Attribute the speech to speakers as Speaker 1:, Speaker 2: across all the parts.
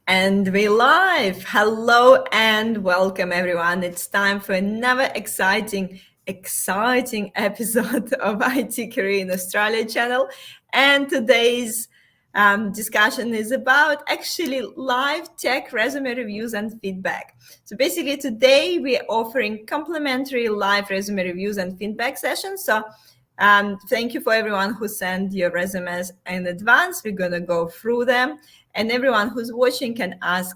Speaker 1: And we live. Hello and welcome everyone. It's time for another exciting episode of IT Career in Australia channel. And today's discussion is about actually live tech resume reviews and feedback. So basically today we're offering complimentary live resume reviews and feedback sessions. So thank you for everyone who sent your resumes in advance. We're going to go through them, and everyone who's watching can ask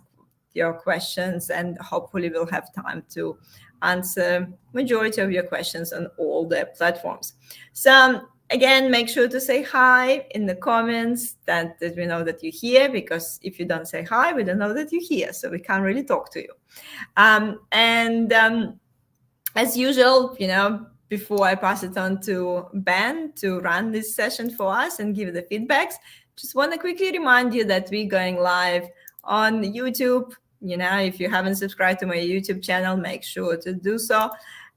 Speaker 1: your questions, and hopefully we'll have time to answer majority of your questions on all the platforms. So again, make sure to say hi in the comments that we know that you're here, because if you don't say hi, we don't know that you're here, so we can't really talk to you. As usual, before I pass it on to Ben to run this session for us and give the feedbacks, just want to quickly remind you that we're going live on YouTube. If you haven't subscribed to my YouTube channel, make sure to do so.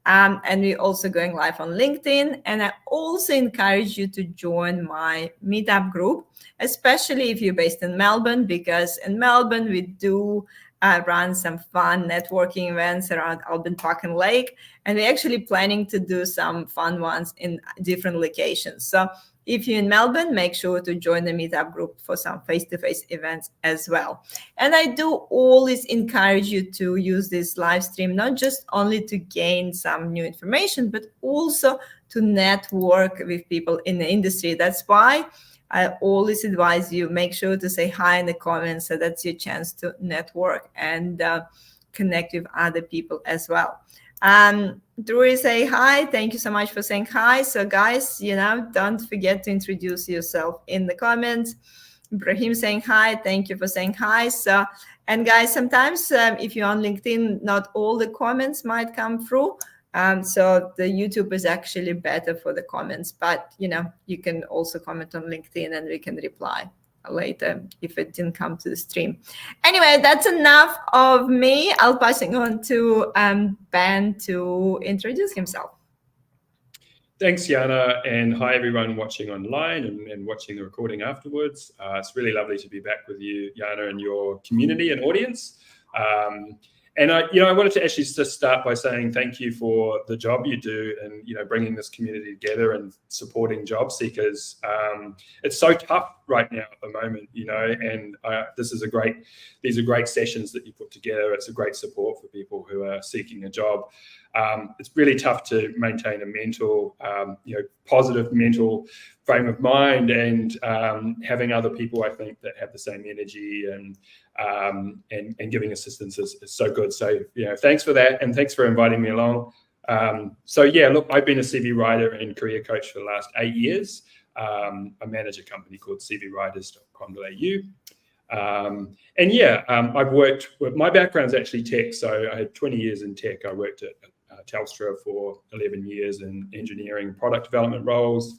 Speaker 1: And we're also going live on LinkedIn. And I also encourage you to join my meetup group, especially if you're based in Melbourne, because in Melbourne, we do run some fun networking events around Alban Park and Lake. And we're actually planning to do some fun ones in different locations. So if you're in Melbourne, make sure to join the meetup group for some face-to-face events as well. And I do always encourage you to use this live stream, not just only to gain some new information, but also to network with people in the industry. That's why I always advise you, make sure to say hi in the comments, so that's your chance to network and connect with other people as well. Drury say hi. Thank you so much for saying hi. So guys, don't forget to introduce yourself in the comments. Ibrahim saying hi. Thank you for saying hi. So, and guys, sometimes if you're on LinkedIn, not all the comments might come through. So the YouTube is actually better for the comments, but you can also comment on LinkedIn and we can reply later if it didn't come to the stream. Anyway, that's enough of me. I'll passing on to Ben to introduce himself.
Speaker 2: Thanks, Jana, and hi everyone watching online and watching the recording afterwards. It's really lovely to be back with you, Jana, and your community and audience. And I wanted to actually just start by saying thank you for the job you do and, bringing this community together and supporting job seekers. It's so tough right now at the moment, and these are great sessions that you put together. It's a great support for people who are seeking a job. It's really tough to maintain a mental, positive mental frame of mind, and having other people, I think, that have the same energy and giving assistance is so good. So, thanks for that, and thanks for inviting me along. Look, I've been a CV writer and career coach for the last 8 years. I manage a company called cvwriters.com.au. I've worked with, my background's actually tech, so I had 20 years in tech. I worked at Telstra for 11 years in engineering product development roles.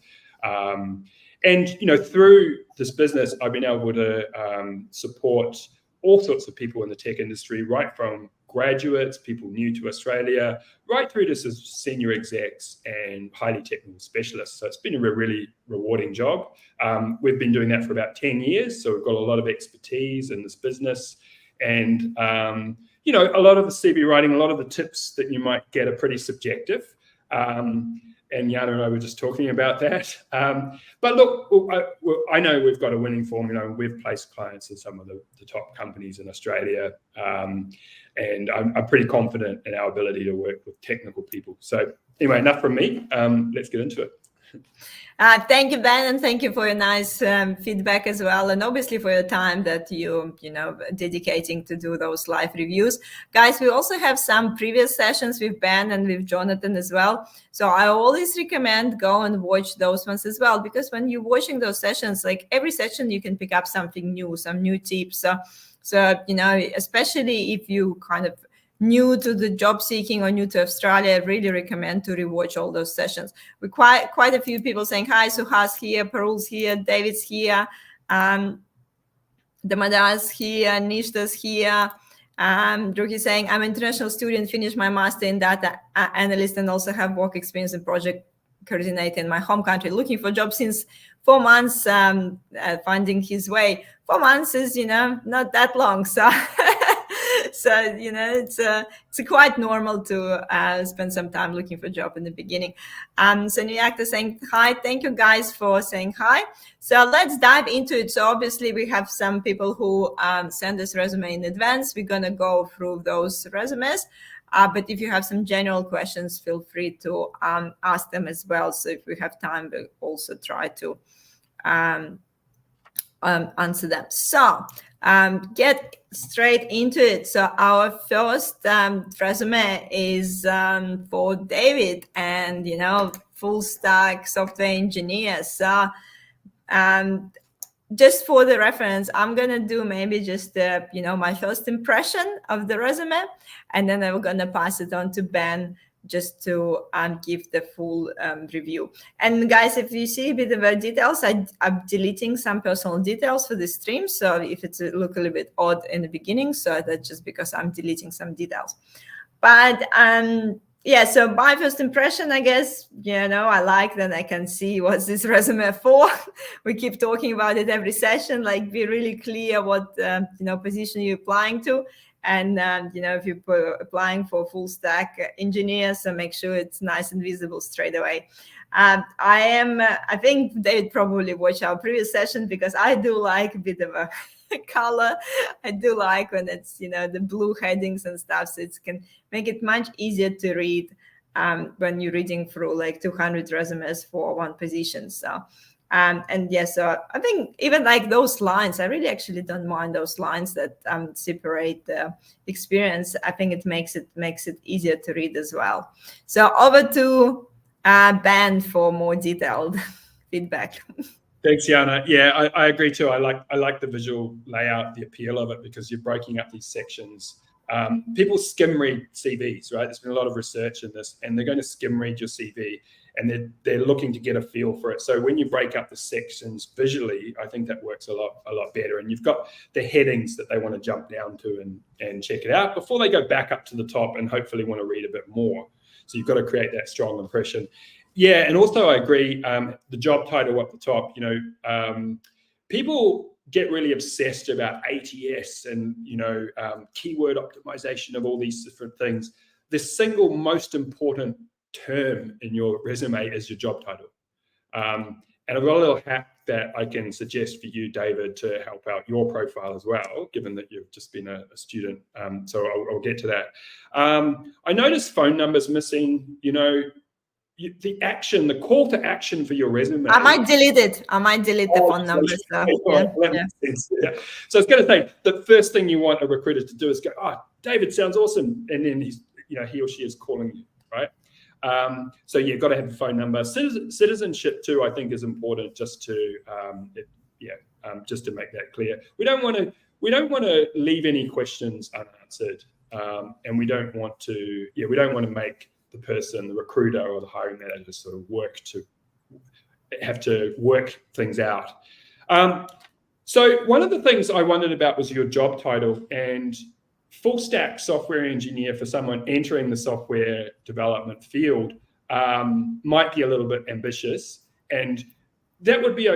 Speaker 2: Through this business, I've been able to support all sorts of people in the tech industry, right from graduates, people new to Australia, right through to senior execs and highly technical specialists. So it's been a really rewarding job. We've been doing that for about 10 years. So we've got a lot of expertise in this business. And, a lot of the CV writing, a lot of the tips that you might get are pretty subjective. And Jana and I were just talking about that. But look, I know we've got a winning formula. We've placed clients in some of the top companies in Australia. And I'm pretty confident in our ability to work with technical people. So anyway, enough from me. Let's get into it.
Speaker 1: Thank you, Ben, and thank you for your nice feedback as well, and obviously for your time that you dedicating to do those live reviews. Guys, we also have some previous sessions with Ben and with Jonathan as well. So I always recommend go and watch those ones as well, because when you're watching those sessions, like every session you can pick up something new, some new tips. So especially if you kind of new to the job seeking or new to Australia, I really recommend to rewatch all those sessions. We quite a few people saying hi. Suhas here, Parul's here, David's here, Damadar's here, Nishta's here. Druki saying, I'm an international student, finished my master in data analyst and also have work experience in project coordinator in my home country, looking for jobs since 4 months, finding his way. 4 months is, not that long. So, it's quite normal to spend some time looking for a job in the beginning. So Nuyakta saying hi. Thank you guys for saying hi. So let's dive into it. So obviously we have some people who send us resume in advance. We're going to go through those resumes. But if you have some general questions, feel free to ask them as well. So if we have time, we'll also try to answer them. So get straight into it. So our first resume is for David, and full stack software engineer. So just for the reference, I'm gonna do maybe just my first impression of the resume, and then I'm gonna pass it on to Ben just to give the full review. And guys, if you see a bit of details, I'm deleting some personal details for the stream. So if it's look a little bit odd in the beginning, so that's just because I'm deleting some details. But yeah, so my first impression, I guess, I like that I can see what's this resume for. We keep talking about it every session, like be really clear what position you're applying to. And, if you're applying for full stack engineer, so make sure it's nice and visible straight away. I think David probably watched our previous session because I do like a bit of a color. I do like when it's, the blue headings and stuff, so it can make it much easier to read when you're reading through like 200 resumes for one position. So so I think even like those lines, I really actually don't mind those lines that separate the experience. I think it makes it easier to read as well. So over to Ben for more detailed feedback.
Speaker 2: Thanks, Yana. Yeah, I agree too. I like the visual layout, the appeal of it, because you're breaking up these sections. People skim read CVs, right? There's been a lot of research in this, and they're going to skim read your CV, and they're looking to get a feel for it. So when you break up the sections visually, I think that works a lot better. And you've got the headings that they want to jump down to and check it out before they go back up to the top and hopefully want to read a bit more. So you've got to create that strong impression. Yeah, and also I agree, the job title at the top, people get really obsessed about ATS and, keyword optimization of all these different things. The single most important term in your resume is your job title. And I've got a little hack that I can suggest for you, David, to help out your profile as well, given that you've just been a student. So I'll get to that. I noticed phone numbers missing, the call to action for your resume.
Speaker 1: I might delete it. The phone number stuff.
Speaker 2: Yeah. So I was going to say, the first thing you want a recruiter to do is go, David sounds awesome. And then he or she is calling you, right? So you've got to have a phone number. Citizenship too, I think, is important just to just to make that clear. We don't want to leave any questions unanswered, and we don't want to make the person, the recruiter or the hiring manager, sort of have to work things out. So one of the things I wondered about was your job title, and full stack software engineer for someone entering the software development field might be a little bit ambitious. And that would be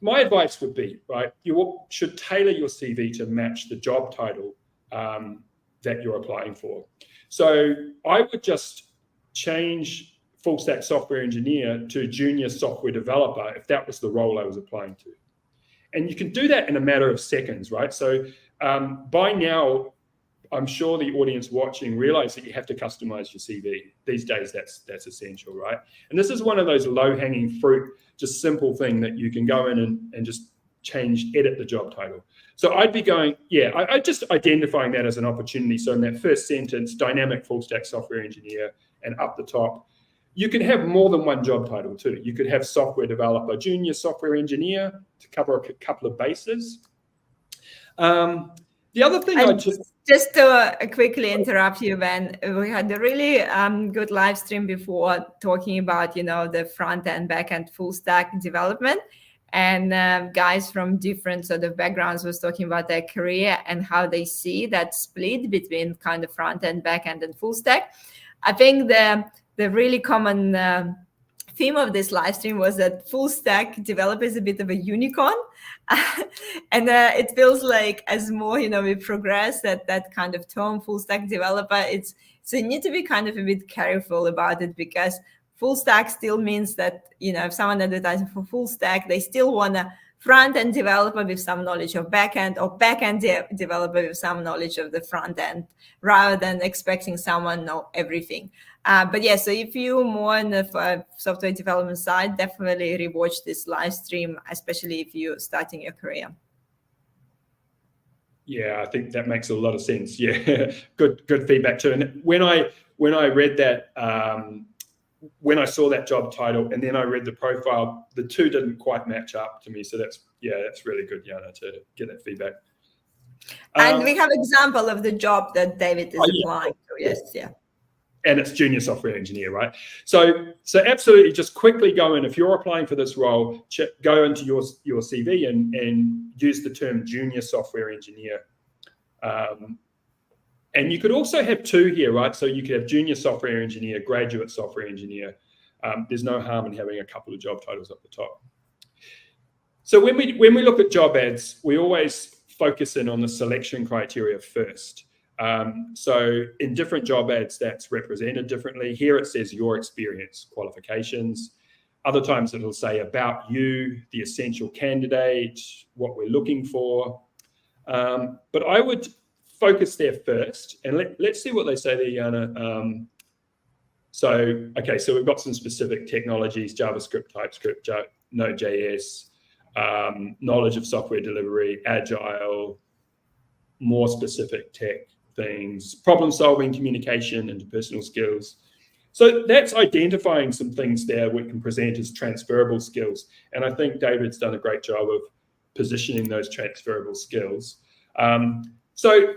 Speaker 2: my advice would be, right, you should tailor your CV to match the job title that you're applying for. So I would just change full stack software engineer to junior software developer if that was the role I was applying to. And you can do that in a matter of seconds, right? So by now, I'm sure the audience watching realize that you have to customize your CV. These days, that's essential, right? And this is one of those low-hanging fruit, just simple thing that you can go in and just edit the job title. So I'd be going, I just identifying that as an opportunity. So in that first sentence, dynamic full stack software engineer, and up the top, you can have more than one job title too. You could have software developer, junior software engineer to cover a couple of bases. The other thing
Speaker 1: just to quickly interrupt you, Ben, we had a really good live stream before talking about, the front end, back end, full stack development. And guys from different sort of backgrounds was talking about their career and how they see that split between kind of front end, back end, and full stack. I think the really common theme of this live stream was that full stack developer is a bit of a unicorn. And it feels like as more, we progress, that kind of term, full stack developer, so you need to be kind of a bit careful about it, because full stack still means that, if someone advertising for full stack, they still want a front-end developer with some knowledge of back-end, or back-end developer with some knowledge of the front-end, rather than expecting someone know everything. But yeah, so if you're more on the software development side, definitely rewatch this live stream, especially if you're starting your career.
Speaker 2: Yeah, I think that makes a lot of sense. Yeah, good feedback too. And when I read that, when I saw that job title and then I read the profile, the two didn't quite match up to me. So that's really good, Jana, to get that feedback.
Speaker 1: And we have an example of the job that David is applying to. Yes, yeah.
Speaker 2: And it's junior software engineer, right? So absolutely, just quickly go in. If you're applying for this role, go into your CV and use the term junior software engineer. And you could also have two here, right? So you could have junior software engineer, graduate software engineer. There's no harm in having a couple of job titles up the top. So when we look at job ads, we always focus in on the selection criteria first. So in different job ads, that's represented differently. Here it says your experience, qualifications. Other times it'll say about you, the essential candidate, what we're looking for. But I would focus there first, and let's see what they say there, Jana. So we've got some specific technologies: JavaScript, TypeScript, Node.js, knowledge of software delivery, agile, more specific tech things, problem solving, communication, interpersonal skills. So that's identifying some things there we can present as transferable skills. And I think David's done a great job of positioning those transferable skills. So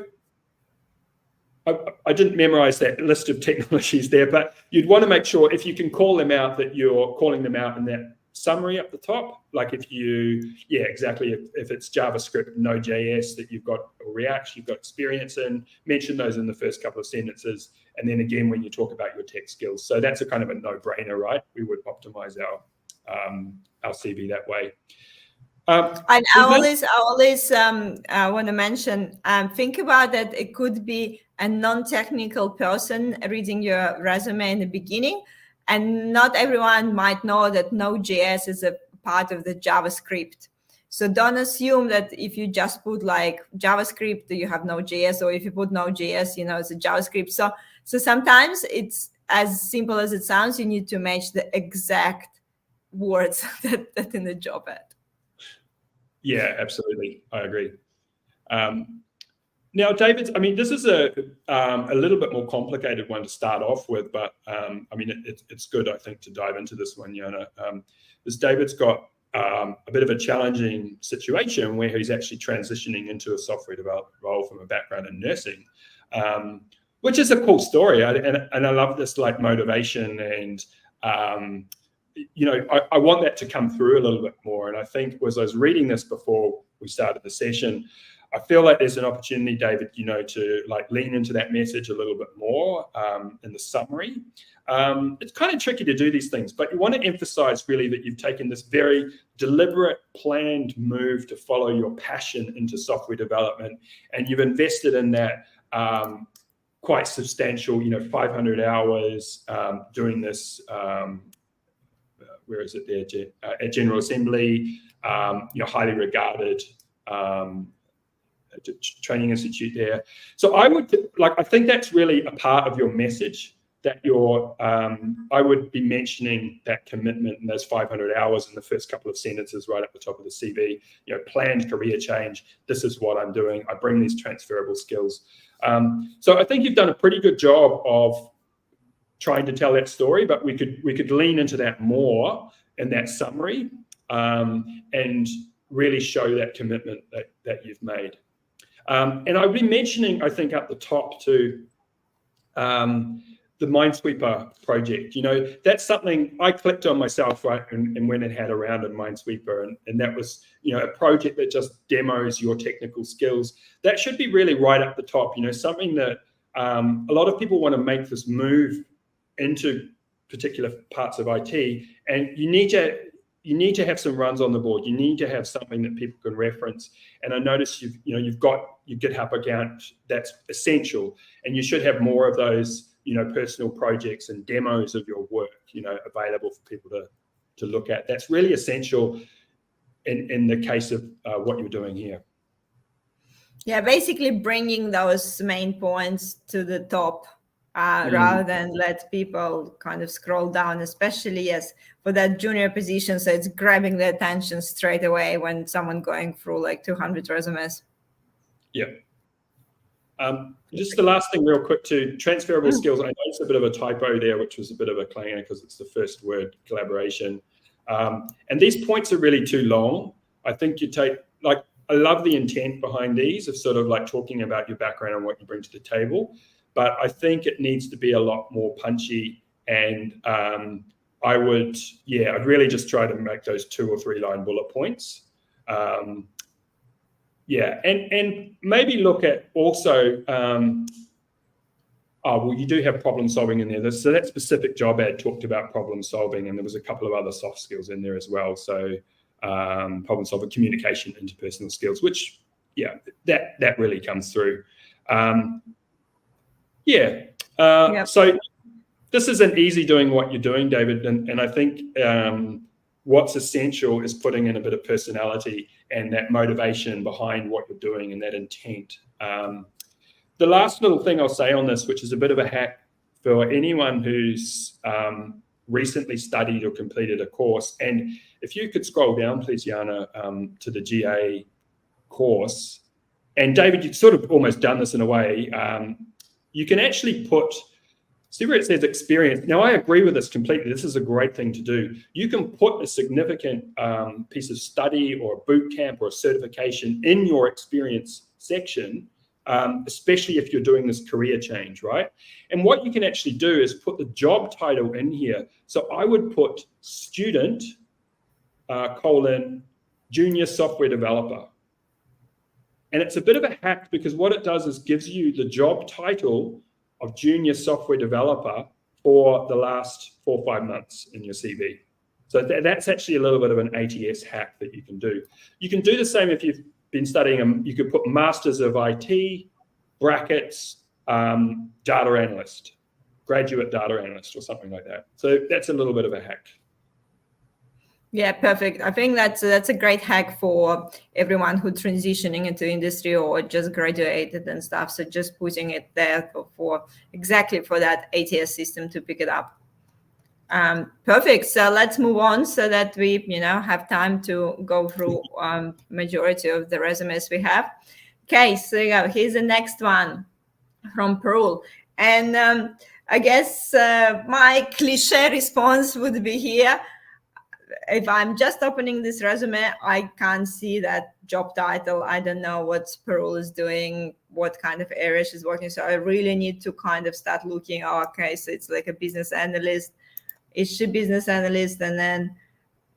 Speaker 2: I didn't memorize that list of technologies there, but you'd want to make sure if you can call them out, that you're calling them out in that summary up the top. Like if it's JavaScript, Node.js that you've got, or React you've got experience in, mention those in the first couple of sentences. And then again, when you talk about your tech skills. So that's a kind of a no-brainer, right? We would optimize our CV that way.
Speaker 1: And I always want to mention, think about that it could be a non-technical person reading your resume in the beginning, and not everyone might know that Node.js is a part of the JavaScript. So don't assume that if you just put like JavaScript, you have Node.js, or if you put Node.js, it's a JavaScript. So sometimes it's as simple as it sounds. You need to match the exact words that in the job ad. Yeah,
Speaker 2: absolutely. I agree. Now, David, this is a little bit more complicated one to start off with, but it's good, I think, to dive into this one, Jana. Because David's got a bit of a challenging situation where he's actually transitioning into a software development role from a background in nursing, which is a cool story. And I love this like motivation, and I want that to come through a little bit more. And I think as I was reading this before we started the session, I feel like there's an opportunity, David, to like lean into that message a little bit more in the summary. It's kind of tricky to do these things, but you want to emphasize really that you've taken this very deliberate, planned move to follow your passion into software development, and you've invested in that quite substantial, 500 hours doing this. Where is it there? At General Assembly, highly regarded training institute there. So I think that's really a part of your message, that I would be mentioning that commitment and those 500 hours in the first couple of sentences right at the top of the CV. Planned career change. This is what I'm doing. I bring these transferable skills. So I think you've done a pretty good job of trying to tell that story, but we could lean into that more in that summary and really show that commitment that you've made. And I've been mentioning, I think, at the top too, the Minesweeper project. That's something I clicked on myself, right, and went and had a round in Minesweeper, and that was, a project that just demos your technical skills. That should be really right up the top. Something that a lot of people want to make this move into particular parts of IT, and you need to have some runs on the board. You need to have something that people can reference. And I notice you've got your GitHub account. That's essential, and you should have more of those personal projects and demos of your work available for people to look at. That's really essential in the case of what you're doing here. Yeah,
Speaker 1: basically bringing those main points to the top rather than let people kind of scroll down, especially as for that junior position. So it's grabbing the attention straight away when someone going through like 200 resumes.
Speaker 2: Yeah. Just the last thing real quick to transferable skills. I noticed a bit of a typo there, which was a bit of a clanger because it's the first word, collaboration. And these points are really too long. I think you take, I love the intent behind these of sort of like talking about your background and what you bring to the table, but I think it needs to be a lot more punchy. And I'd really just try to make those 2 or 3 line bullet points. And maybe look at also, you do have problem solving in there. So that specific job ad talked about problem solving, and there was a couple of other soft skills in there as well. So problem solving, communication, interpersonal skills, which, that really comes through. So this isn't easy doing what you're doing, David. And I think what's essential is putting in a bit of personality and that motivation behind what you're doing and that intent. The last little thing I'll say on this, which is a bit of a hack for anyone who's recently studied or completed a course. And if you could scroll down, please, Jana, to the GA course. And David, you've sort of almost done this in a way. You can actually see where it says experience. Now, I agree with this completely. This is a great thing to do. You can put a significant piece of study or a boot camp or a certification in your experience section, especially if you're doing this career change, right? And what you can actually do is put the job title in here. So I would put student, junior software developer. And it's a bit of a hack because what it does is gives you the job title of junior software developer for the last 4 or 5 months in your CV. So that's actually a little bit of an ATS hack that you can do. You can do the same if you've been studying you could put Masters of IT, brackets, data analyst, graduate data analyst or something like that. So that's a little bit of a hack.
Speaker 1: Yeah, perfect. I think that's a great hack for everyone who's transitioning into industry or just graduated and stuff. So just putting it there for exactly for that ATS system to pick it up. Perfect. So let's move on so that we, have time to go through majority of the resumes we have. Okay, so here's the next one from Parul. And I guess my cliche response would be here. If I'm just opening this resume, I can't see that job title. I don't know what Parul is doing, what kind of area she's working. So I really need to kind of start looking. Okay, so it's like a business analyst. Is she business analyst? And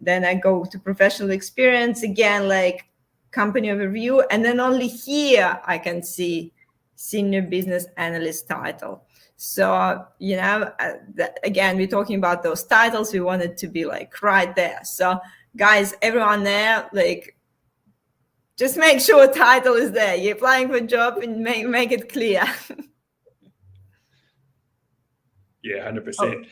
Speaker 1: then I go to professional experience again, like company overview. And then only here I can see senior business analyst title. So, again, we're talking about those titles. We want it to be like right there. So guys, everyone there, like, just make sure title is there. You're applying for a job and make it clear.
Speaker 2: Yeah, 100%.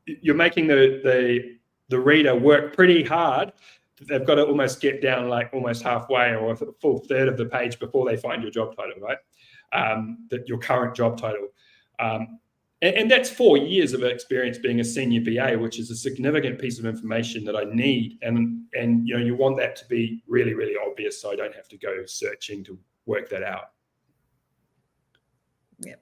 Speaker 2: You're making the reader work pretty hard. They've got to almost get down like almost halfway or a full third of the page before they find your job title, right? Your current job title. And that's 4 years of experience being a senior BA, which is a significant piece of information that I need. And you want that to be really, really obvious so I don't have to go searching to work that out.
Speaker 1: Yep.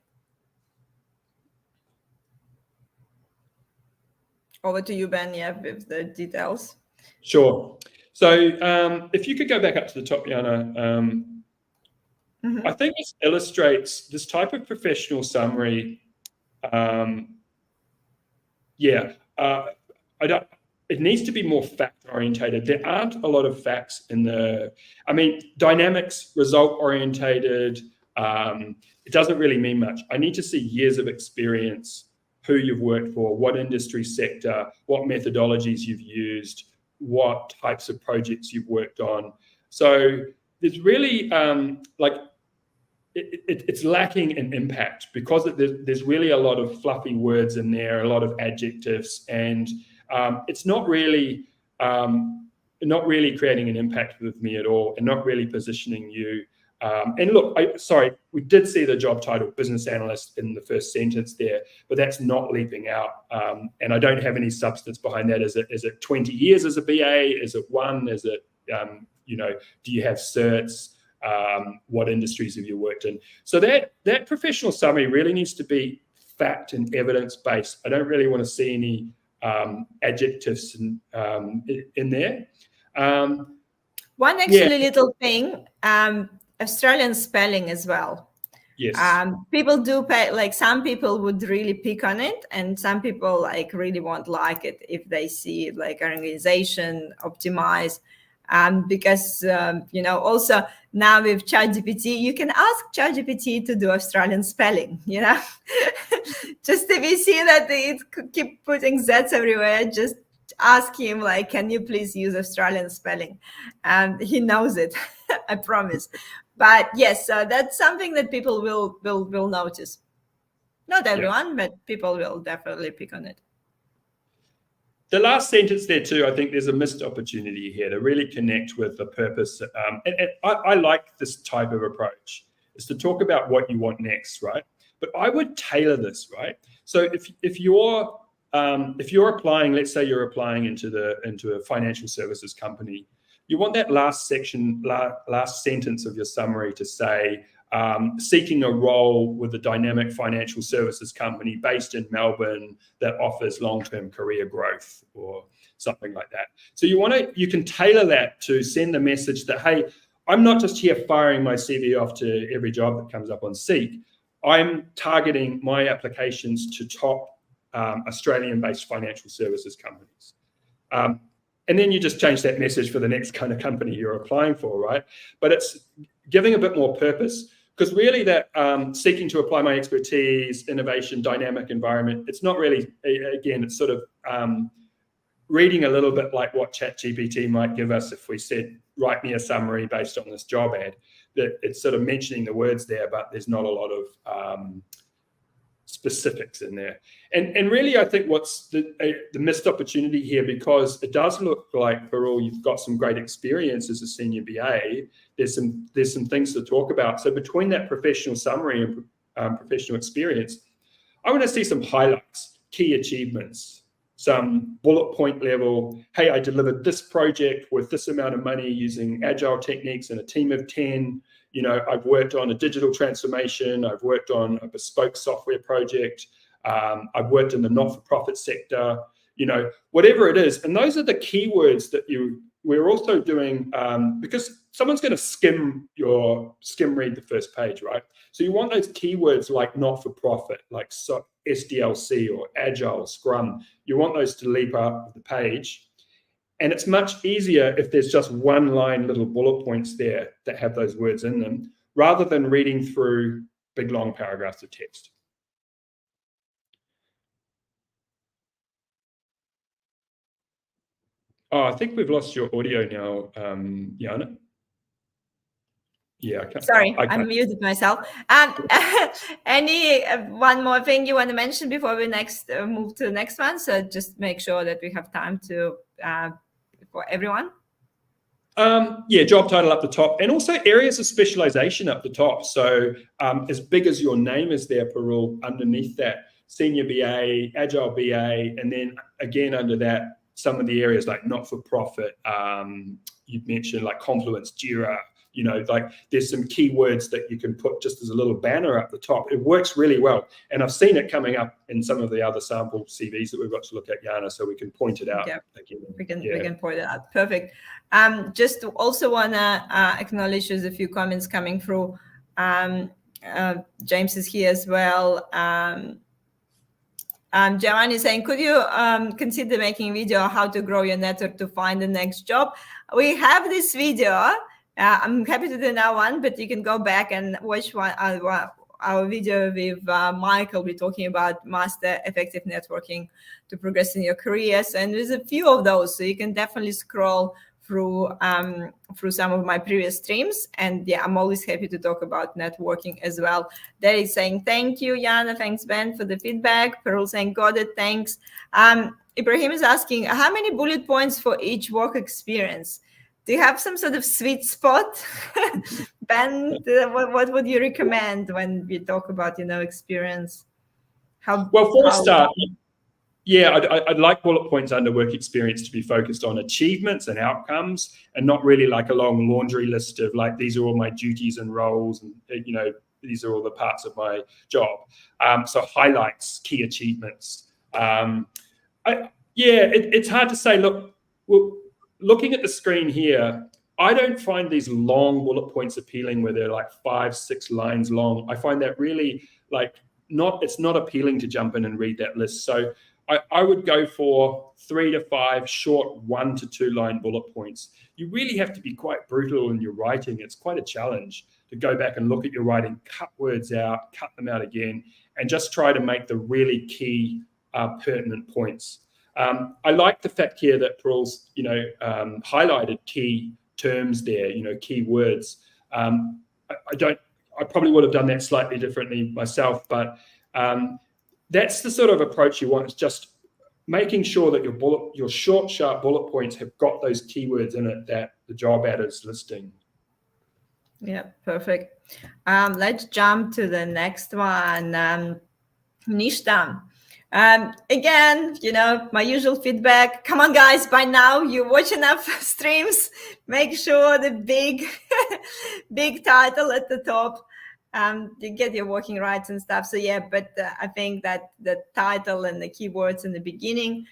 Speaker 1: Over to you, Ben, with the details.
Speaker 2: Sure. So if you could go back up to the top, Jana. I think this illustrates this type of professional summary. It needs to be more fact orientated. There aren't a lot of facts in dynamics, result orientated. It doesn't really mean much. I need to see years of experience, who you've worked for, what industry sector, what methodologies you've used, what types of projects you've worked on. So there's really it's lacking in impact because there's really a lot of fluffy words in there, a lot of adjectives, and it's not really creating an impact with me at all, and not really positioning you. And look, we did see the job title business analyst in the first sentence there, but that's not leaping out. And I don't have any substance behind that. Is it 20 years as a BA? Is it one? Is it, do you have certs? What industries have you worked in? So that professional summary really needs to be fact and evidence-based. I don't really want to see any adjectives in there.
Speaker 1: One little thing, Australian spelling as well.
Speaker 2: Yes.
Speaker 1: People do pay, like some people would really pick on it, and some people like really won't like it if they see like an organization optimize. Because also now with ChatGPT, you can ask ChatGPT to do Australian spelling, just if you see that it could keep putting Zs everywhere, just ask him like, can you please use Australian spelling? And he knows it, I promise. But yes, that's something that people will notice. Not everyone, but people will definitely pick on it.
Speaker 2: The last sentence there too, I think there's a missed opportunity here to really connect with the purpose. And I like this type of approach, is to talk about what you want next, right? But I would tailor this, right? So if you're applying, let's say you're applying into a financial services company, you want that last sentence of your summary to say, seeking a role with a dynamic financial services company based in Melbourne that offers long-term career growth or something like that. So you can tailor that to send the message that, hey, I'm not just here firing my CV off to every job that comes up on Seek. I'm targeting my applications to top Australian-based financial services companies. And then you just change that message for the next kind of company you're applying for, right? But it's giving a bit more purpose, because really that seeking to apply my expertise, innovation, dynamic environment, it's not really, again, it's sort of reading a little bit like what ChatGPT might give us if we said, write me a summary based on this job ad. That it's sort of mentioning the words there, but there's not a lot of specifics in there. And really, I think what's the missed opportunity here, because it does look like, Parul, you've got some great experience as a senior BA. There's some things to talk about. So between that professional summary and professional experience, I want to see some highlights, key achievements, some bullet point level. Hey, I delivered this project with this amount of money using agile techniques and a team of 10. I've worked on a digital transformation. I've worked on a bespoke software project. I've worked in the not-for-profit sector, whatever it is. And those are the keywords that we're also doing, because someone's going to skim read the first page, right? So you want those keywords like not-for-profit, like SDLC or Agile, Scrum. You want those to leap up the page. And it's much easier if there's just one line little bullet points there that have those words in them, rather than reading through big, long paragraphs of text. Oh, I think we've lost your audio now, Jana. Yeah,
Speaker 1: I muted myself. Any one more thing you want to mention before we move to the next one? So just make sure that we have time to for everyone.
Speaker 2: Job title up the top, and also areas of specialization up the top. So as big as your name is there, Parul, underneath that, senior BA, agile BA, and then again under that, some of the areas like not-for-profit, you mentioned like Confluence, Jira, like there's some keywords that you can put just as a little banner up the top. It works really well. And I've seen it coming up in some of the other sample CVs that we've got to look at, Jana, so we can point it out.
Speaker 1: Yeah, we can point it out. Perfect. Just also want to acknowledge there's a few comments coming through. James is here as well. Jawan is saying, could you consider making a video on how to grow your network to find the next job? We have this video. I'm happy to do now one, but you can go back and watch our video with Michael, we're talking about master effective networking to progress in your careers, and there's a few of those, so you can definitely scroll through some of my previous streams. And yeah, I'm always happy to talk about networking as well. They saying thank you, Jana. Thanks, Ben, for the feedback. Pearl saying got it. Thanks. Ibrahim is asking how many bullet points for each work experience. Do you have some sort of sweet spot, Ben? What would you recommend when we talk about experience?
Speaker 2: For a start. Yeah, I'd like bullet points under work experience to be focused on achievements and outcomes, and not really like a long laundry list of like, these are all my duties and roles, and these are all the parts of my job. So highlights, key achievements. It's hard to say. Looking at the screen here, I don't find these long bullet points appealing where they're like 5-6 lines long. I find that really it's not appealing to jump in and read that list. So I would go for 3 to 5 short 1 to 2 line bullet points. You really have to be quite brutal in your writing. It's quite a challenge to go back and look at your writing, cut words out, cut them out again, and just try to make the really key pertinent points. I like the fact here that Pearl's highlighted key terms there, key words. I probably would have done that slightly differently myself, but that's the sort of approach you want. It's just making sure that your short, sharp bullet points have got those keywords in it that the job ad is listing.
Speaker 1: Yeah, perfect. Let's jump to the next one. Nishtam. Again, my usual feedback. Come on, guys, by now you watch enough streams. Make sure the big title at the top. You get your working rights and stuff. So yeah, but I think that the title and the keywords in the beginning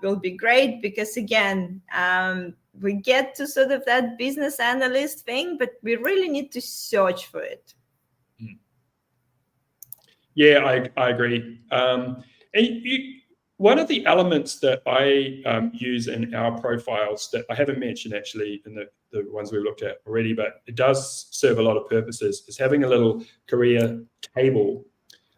Speaker 1: will be great, because again, we get to sort of that business analyst thing, but we really need to search for it.
Speaker 2: Yeah, I agree. One of the elements that I use in our profiles that I haven't mentioned actually in the ones we looked at already, but it does serve a lot of purposes, is having a little career table,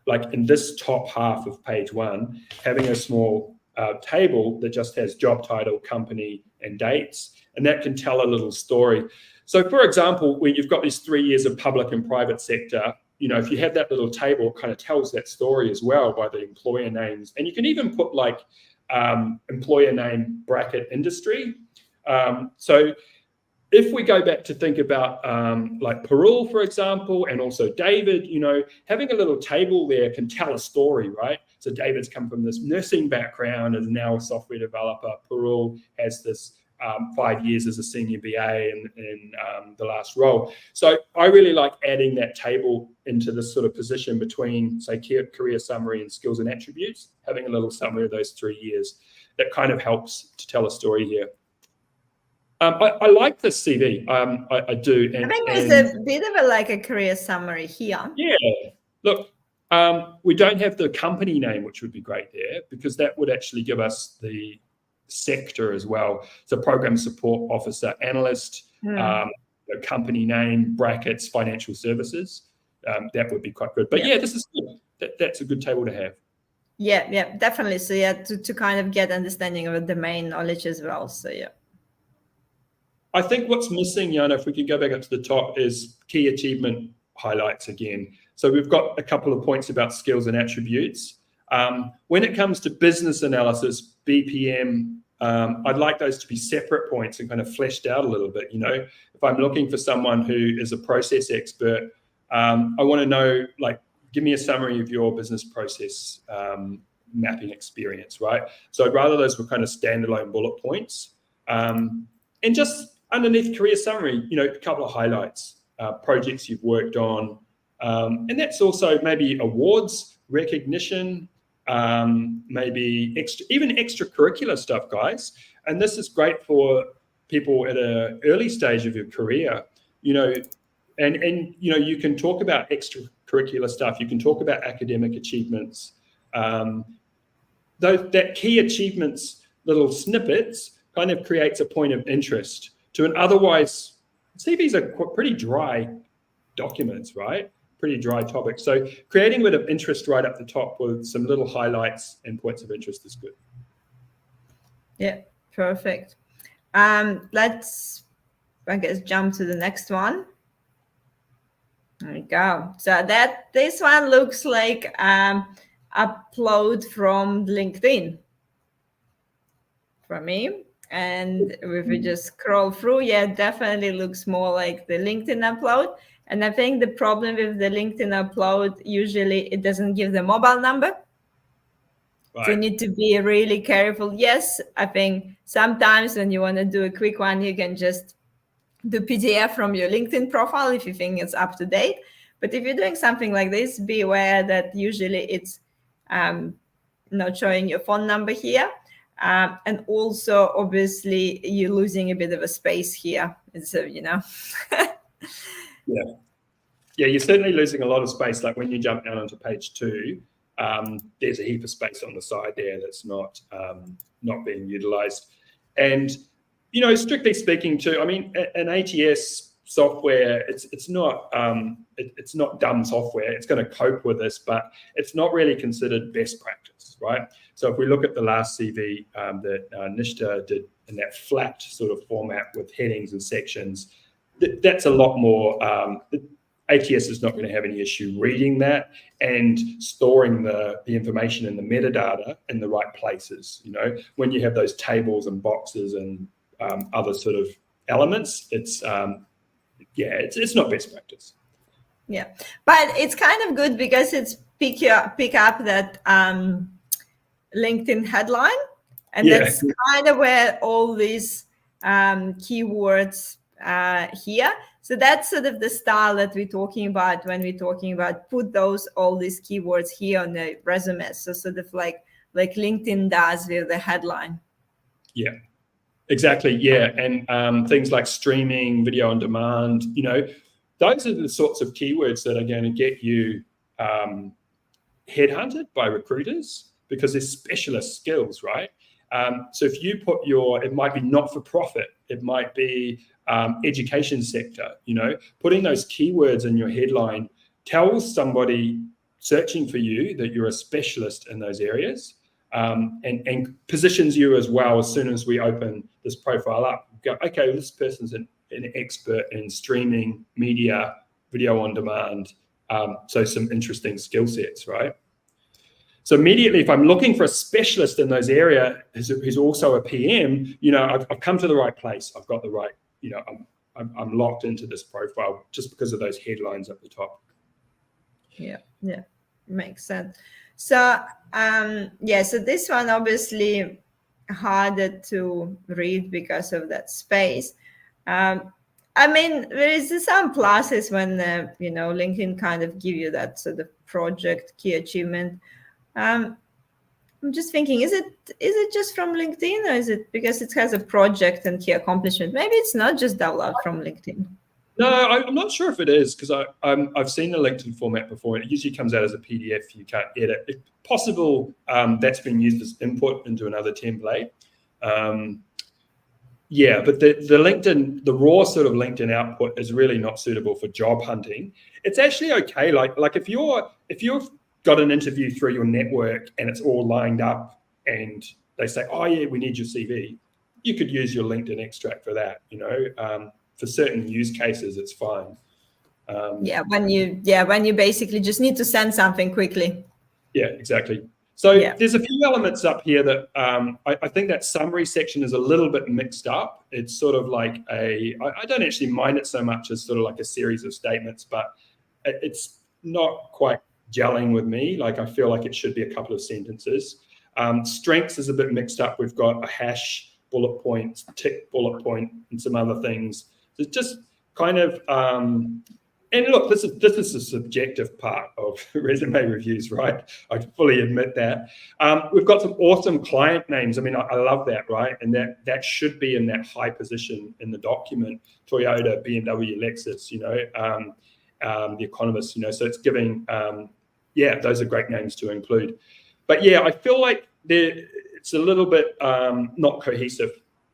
Speaker 2: like in this top half of page 1, having a small table that just has job title, company, and dates, and that can tell a little story. So for example, when you've got these 3 years of public and private sector, if you have that little table, it kind of tells that story as well by the employer names. And you can even put like employer name bracket industry. So if we go back to think about like Parul, for example, and also David, having a little table there can tell a story, right? So David's come from this nursing background and is now a software developer. Parul has this 5 years as a senior BA in the last role. So I really like adding that table into this sort of position between, say, career summary and skills and attributes, having a little summary of those 3 years. That kind of helps to tell a story here. I like this CV. I do.
Speaker 1: I think there's a bit of a career summary here.
Speaker 2: Yeah. Look, we don't have the company name, which would be great there, because that would actually give us the sector as well. So program support officer, analyst, company name, brackets, financial services. That would be quite good. But yeah, this is good. That's a good table to have.
Speaker 1: Yeah, definitely. So yeah, to kind of get understanding of the domain knowledge as well. So yeah.
Speaker 2: I think what's missing, Jana, if we could go back up to the top, is key achievement highlights again. So we've got a couple of points about skills and attributes. When it comes to business analysis, BPM, I'd like those to be separate points and kind of fleshed out a little bit. If I'm looking for someone who is a process expert, I want to know, give me a summary of your business process mapping experience, right? So I'd rather those were kind of standalone bullet points. And just underneath career summary, a couple of highlights, projects you've worked on. And that's also maybe awards, recognition, maybe even extracurricular stuff, guys. And this is great for people at an early stage of your career, and you can talk about extracurricular stuff. You can talk about academic achievements. That key achievements, little snippets, kind of creates a point of interest to an otherwise, CVs are pretty dry documents, right? pretty dry topic. So creating a bit of interest right up the top with some little highlights and points of interest is good.
Speaker 1: Yeah, perfect. Let's, I guess, jump to the next one. There we go. So this one looks like upload from LinkedIn for me. And if we just scroll through, yeah, it definitely looks more like the LinkedIn upload. And I think the problem with the LinkedIn upload, usually it doesn't give the mobile number. Right. So you need to be really careful. Yes, I think sometimes when you want to do a quick one, you can just do PDF from your LinkedIn profile if you think it's up to date. But if you're doing something like this, be aware that usually it's not showing your phone number here. And also, obviously, you're losing a bit of a space here. So,
Speaker 2: Yeah, you're certainly losing a lot of space. Like when you jump down onto page 2, there's a heap of space on the side there that's not being utilized. And, strictly speaking too, I mean, an ATS software, it's not dumb software. It's going to cope with this, but it's not really considered best practice, right? So if we look at the last CV that Nishta did in that flat sort of format with headings and sections, that's a lot more. ATS is not going to have any issue reading that and storing the information and the metadata in the right places. When you have those tables and boxes and other sort of elements, it's not best practice.
Speaker 1: Yeah, but it's kind of good because it's pick up that LinkedIn headline, and that's kind of where all these keywords here. So that's sort of the style that we're talking about when we're talking about put all these keywords here on the resume. So sort of like LinkedIn does with the headline.
Speaker 2: Yeah, exactly. Yeah, and things like streaming, video on demand, those are the sorts of keywords that are going to get you headhunted by recruiters because they're specialist skills, right? So if you put it might be not-for-profit, it might be education sector, putting those keywords in your headline tells somebody searching for you that you're a specialist in those areas, and positions you as well. As soon as we open this profile up, go, okay, this person's an expert in streaming, media, video on demand, so some interesting skill sets, right? So immediately, if I'm looking for a specialist in those areas who's also a PM, I've come to the right place. I've got the right, I'm locked into this profile just because of those headlines at the top.
Speaker 1: Yeah, makes sense. So, so this one obviously harder to read because of that space. I mean, there is some pluses when, LinkedIn kind of give you that sort of project key achievement. I'm just thinking, is it just from LinkedIn, or is it because it has a project and key accomplishment? Maybe it's not just download from LinkedIn.
Speaker 2: No, I'm not sure if it is, because I've seen the LinkedIn format before. It usually comes out as a PDF. You can't edit. It's possible that's been used as input into another template. Yeah, but the raw sort of LinkedIn output is really not suitable for job hunting. It's actually okay. Like if you've got an interview through your network and it's all lined up and they say, oh yeah, we need your CV, you could use your LinkedIn extract for that. For certain use cases, it's fine.
Speaker 1: When you basically just need to send something quickly.
Speaker 2: Yeah, exactly. So there's a few elements up here that I think that summary section is a little bit mixed up. It's sort of like I don't actually mind it so much as sort of like a series of statements, but it's not quite gelling with me. Like I feel like it should be a couple of sentences. Strengths is a bit mixed up. We've got a hash bullet point, tick bullet point, and some other things. It's just kind of, and look, this is the subjective part of resume reviews, right? I fully admit that. We've got some awesome client names. I mean, I love that, right? And that should be in that high position in the document. Toyota, BMW, Lexus, The Economist, so it's giving, those are great names to include. But yeah, I feel like it's a little bit not cohesive.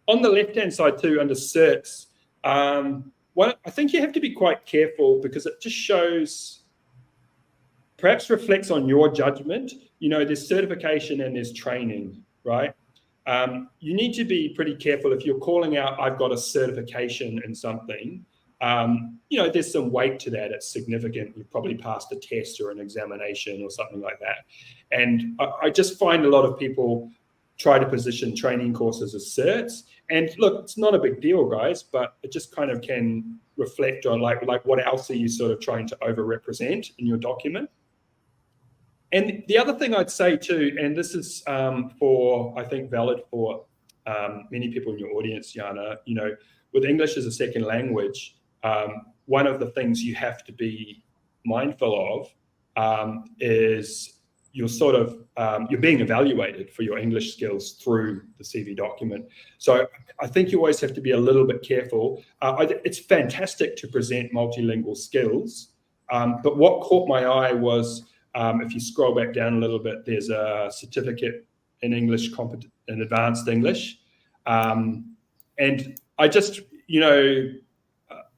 Speaker 2: On the left-hand side too, under certs, I think you have to be quite careful because it just shows perhaps reflects on your judgment. You know, there's certification and there's training, right? You need to be pretty careful if you're calling out, I've got a certification in something. You know, there's some weight to that. It's significant. You've probably passed a test or an examination or something like that. And I just find a lot of people try to position training courses as certs. And look, it's not a big deal, guys, but it just kind of can reflect on like what else are you sort of trying to over-represent in your document. And the other thing I'd say too, and this is I think valid for many people in your audience, Jana, you know, with English as a second language, one of the things you have to be mindful of is you're being evaluated for your English skills through the CV document. So I think you always have to be a little bit careful. It's fantastic to present multilingual skills, but what caught my eye was, if you scroll back down a little bit, there's a certificate in English, in advanced English. And I just, you know,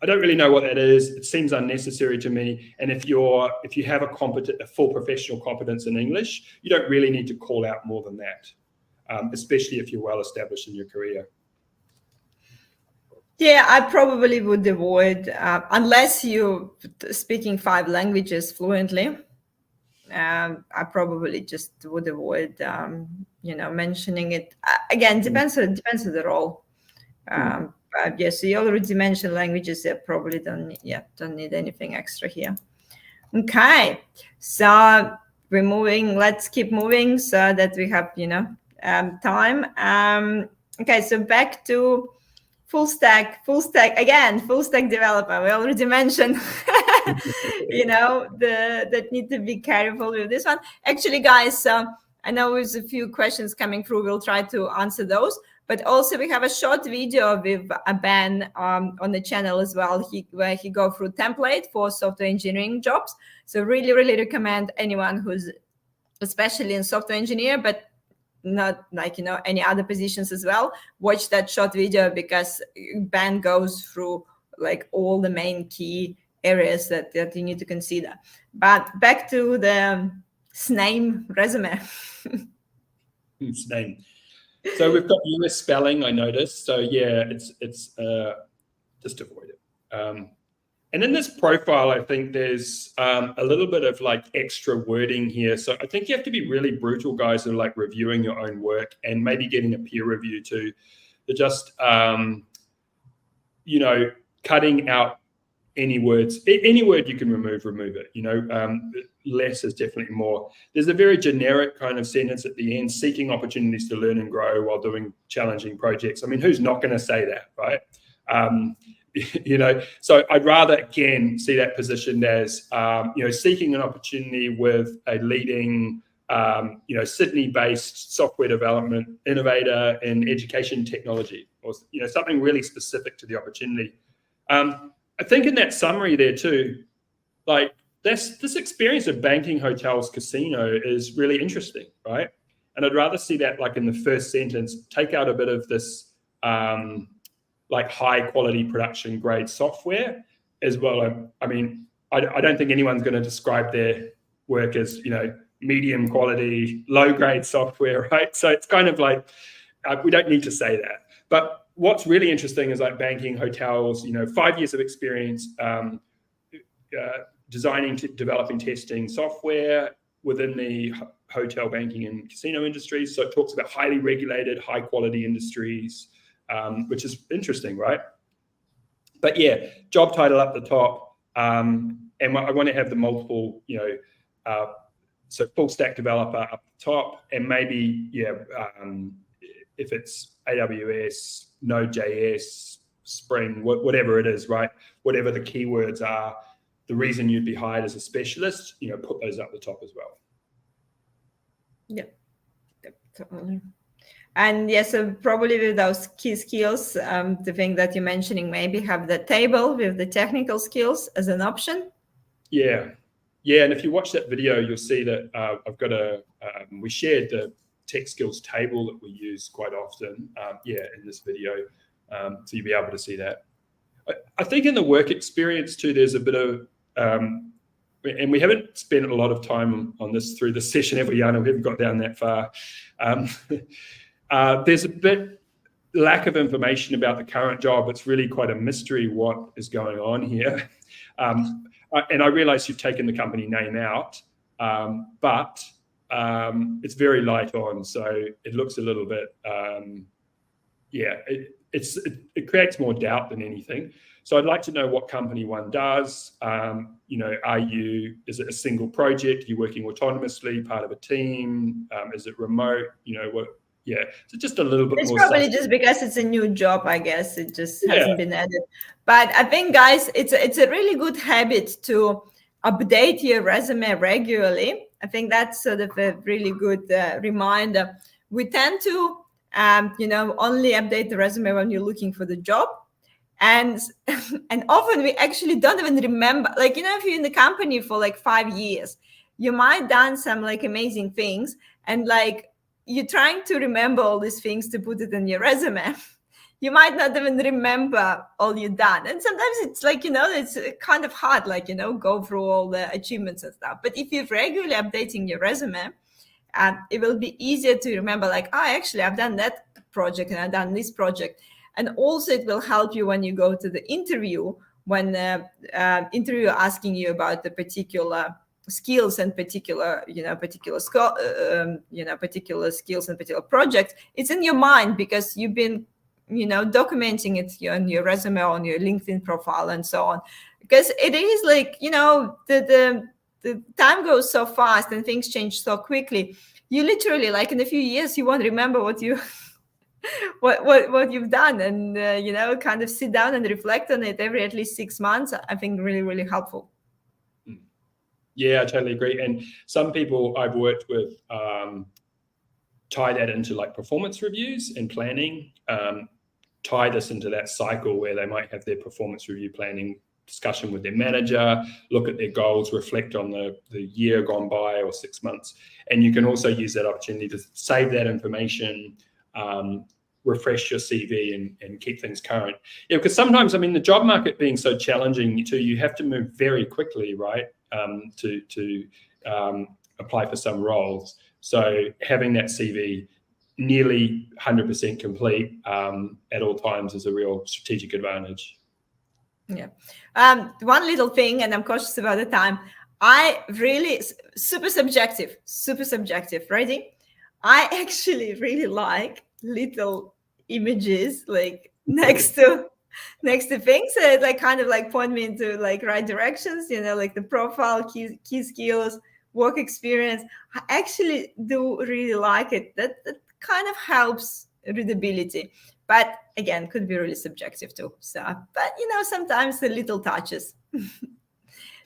Speaker 2: I don't really know what that is. It seems unnecessary to me. And if you have a full professional competence in English, you don't really need to call out more than that, especially if you're well established in your career.
Speaker 1: Yeah, I probably would avoid, unless you're speaking 5 languages fluently. I probably just would avoid, you know, mentioning it. Again, depends on the role. But yes, you already mentioned languages. That probably don't need anything extra here. Okay, so we're moving. Let's keep moving so that we have, you know, time. Okay, so back to full stack developer. We already mentioned, you know, that need to be careful with this one. Actually, guys, I know there's a few questions coming through. We'll try to answer those. But also we have a short video with Ben on the channel as well, where he go through template for software engineering jobs. So really, really recommend anyone who's especially in software engineer, but not like, you know, any other positions as well, watch that short video, because Ben goes through like all the main key areas that you need to consider. But back to the SNAME resume.
Speaker 2: SNAME. So we've got US spelling, I noticed. So yeah, it's just avoid it. And in this profile, I think there's a little bit of like extra wording here. So I think you have to be really brutal, guys, in like reviewing your own work and maybe getting a peer review too. Just you know, cutting out any words, any word you can remove it. You know, less is definitely more. There's a very generic kind of sentence at the end, seeking opportunities to learn and grow while doing challenging projects. I mean, who's not going to say that, right? You know, so I'd rather, again, see that positioned as, you know, seeking an opportunity with a leading, you know, Sydney-based software development innovator in education technology, or, you know, something really specific to the opportunity. I think in that summary there too, like this experience of banking, hotels, casino is really interesting, right? And I'd rather see that like in the first sentence, take out a bit of this like high quality production grade software as well. I mean, I don't think anyone's going to describe their work as, you know, medium quality, low grade software, right? So it's kind of like, we don't need to say that. But what's really interesting is like banking, hotels, you know, 5 years of experience designing, developing, testing software within the hotel, banking and casino industries. So it talks about highly regulated, high quality industries, which is interesting, right? But yeah, job title up the top. And I want to have the multiple, you know, so full stack developer up the top, and maybe, yeah, if it's AWS, Node.js, Spring, whatever it is, right? Whatever the keywords are, the reason you'd be hired as a specialist, you know, put those up the top as well.
Speaker 1: Yep, totally. And yes, so probably with those key skills, the thing that you're mentioning, maybe have the table with the technical skills as an option.
Speaker 2: Yeah. Yeah, and if you watch that video, you'll see that I've got we shared the tech skills table that we use quite often, in this video, so you'll be able to see that. I think in the work experience too, there's a bit of and we haven't spent a lot of time on this through this session, have we, Jana? We haven't got down that far. There's a bit lack of information about the current job. It's really quite a mystery what is going on here. And I realize you've taken the company name out, but it's very light on, so it looks a little bit, it creates more doubt than anything. So I'd like to know what company one does. Is it a single project? Are you working autonomously, part of a team? Is it remote? So just a little bit
Speaker 1: it's
Speaker 2: more.
Speaker 1: It's probably just because it's a new job, I guess. It just hasn't been added. But I think, guys, it's a really good habit to update your resume regularly. I think that's sort of a really good reminder. We tend to, only update the resume when you're looking for the job. And often we actually don't even remember, if you're in the company for 5 years, you might done some amazing things, and you're trying to remember all these things to put it in your resume. You might not even remember all you've done. And sometimes it's it's kind of hard, go through all the achievements and stuff. But if you're regularly updating your resume, it will be easier to remember, actually, I've done that project and I've done this project. And also it will help you when you go to the interview, when the interviewer asking you about the particular skills and particular skills and particular projects. It's in your mind because you've been, documenting it on your resume, on your LinkedIn profile, and so on. Because it is the time goes so fast and things change so quickly. You literally, in a few years, you won't remember what you what you've done, and kind of sit down and reflect on it every at least 6 months. I think really, really helpful.
Speaker 2: Yeah, I totally agree. And some people I've worked with tie that into performance reviews and planning, tie this into that cycle where they might have their performance review planning discussion with their manager, look at their goals, reflect on the year gone by or 6 months. And you can also use that opportunity to save that information, refresh your CV and keep things current. Yeah, because sometimes, the job market being so challenging too, you have to move very quickly, right, to apply for some roles. So having that CV nearly 100% complete at all times is a real strategic advantage.
Speaker 1: Yeah. One little thing, and I'm cautious about the time. I really, super subjective. Ready? I actually really like little images next to things that kind of point me into right directions, the profile, key skills, work experience. I actually do really like it. That kind of helps readability, but again, could be really subjective too. So, but sometimes the little touches.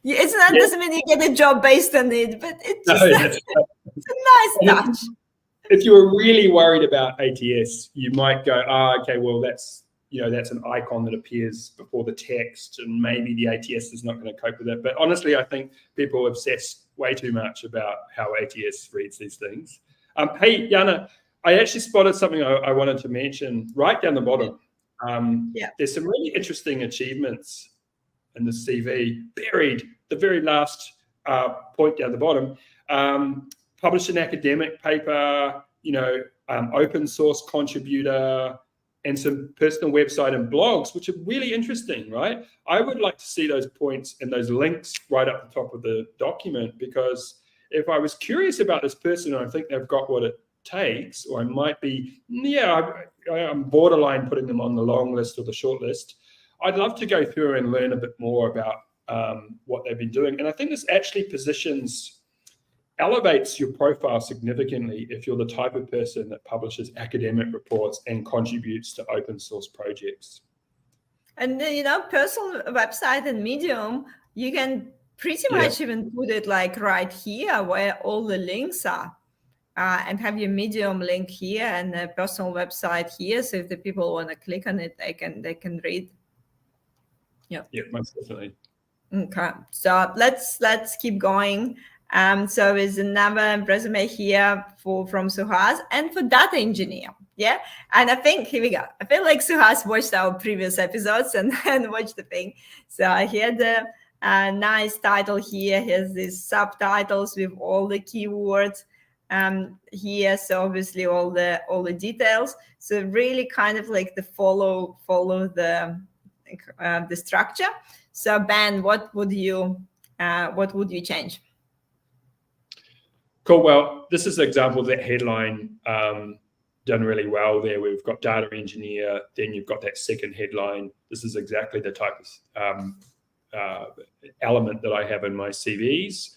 Speaker 1: It's not doesn't mean you get a job based on it, but it's a nice touch.
Speaker 2: If you were really worried about ATS, you might go, okay, well, that's an icon that appears before the text, and maybe the ATS is not going to cope with it. But honestly, I think people obsess way too much about how ATS reads these things. Hey, Jana, I actually spotted something I wanted to mention right down the bottom. There's some really interesting achievements in the CV buried, the very last point down the bottom. Published an academic paper, open source contributor, and some personal website and blogs, which are really interesting, right? I would like to see those points and those links right up the top of the document, because if I was curious about this person and I think they've got what it takes, or I might be, I'm borderline putting them on the long list or the short list, I'd love to go through and learn a bit more about what they've been doing. And I think this actually elevates your profile significantly if you're the type of person that publishes academic reports and contributes to open source projects. And
Speaker 1: personal website and Medium, you can pretty much even put it right here where all the links are, and have your Medium link here and the personal website here. So if the people want to click on it, they can read.
Speaker 2: Yeah, most definitely.
Speaker 1: Okay, so let's keep going. So there's another resume here from Suhas, and for data engineer. Yeah. And I think, here we go. I feel like Suhas watched our previous episodes and watched the thing. So here the nice title here. Here's these subtitles with all the keywords here. So obviously all the details. So really kind of like the follow the structure. So Ben, what would you change?
Speaker 2: Cool. Well, this is an example of that headline done really well there. We've got data engineer, then you've got that second headline. This is exactly the type of element that I have in my CVs.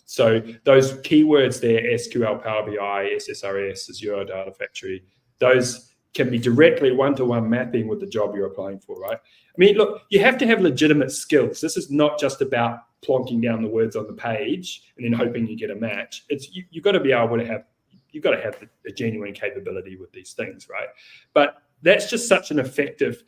Speaker 2: So those keywords there, SQL, Power BI, SSRS, Azure Data Factory, those can be directly one-to-one mapping with the job you're applying for, right? I mean, look, you have to have legitimate skills. This is not just about plonking down the words on the page and then hoping you get a match. It's you've got to be able to have, you've got to have a genuine capability with these things, right? But that's just such an effective